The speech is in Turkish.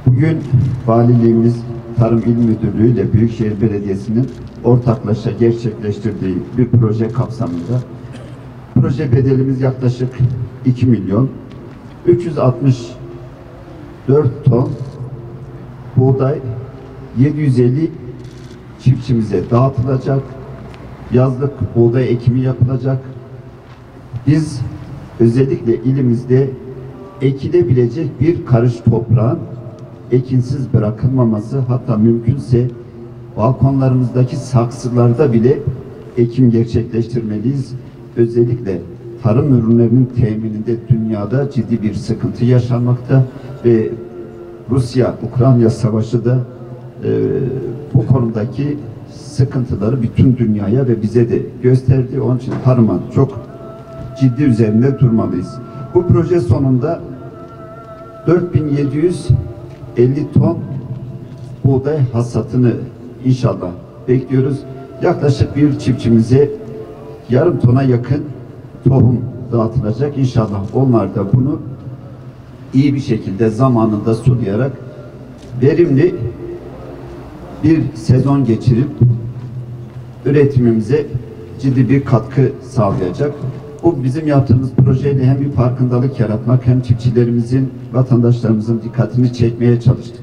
Bugün Valiliğimiz, Tarım İl Müdürlüğü ile Büyükşehir Belediyesi'nin ortaklaşa gerçekleştirdiği bir proje kapsamında proje bedelimiz yaklaşık 2 milyon 364 ton buğday 750 çiftçimize dağıtılacak. Yazlık buğday ekimi yapılacak. Biz özellikle ilimizde ekilebilecek bir karış toprağın ekinsiz bırakılmaması, hatta mümkünse balkonlarımızdaki saksılarda bile ekim gerçekleştirmeliyiz. Özellikle tarım ürünlerinin temininde dünyada ciddi bir sıkıntı yaşanmakta ve Rusya-Ukrayna savaşı da bu konudaki sıkıntıları bütün dünyaya ve bize de gösterdi. Onun için tarıma çok ciddi üzerinde durmalıyız. Bu proje sonunda 4750 ton buğday hasatını inşallah bekliyoruz. Yaklaşık bir çiftçimize yarım tona yakın tohum dağıtılacak. İnşallah onlar da bunu iyi bir şekilde zamanında sulayarak verimli bir sezon geçirip üretimimize ciddi bir katkı sağlayacak. Bu bizim yaptığımız projeyle hem bir farkındalık yaratmak hem çiftçilerimizin, vatandaşlarımızın dikkatini çekmeye çalıştık.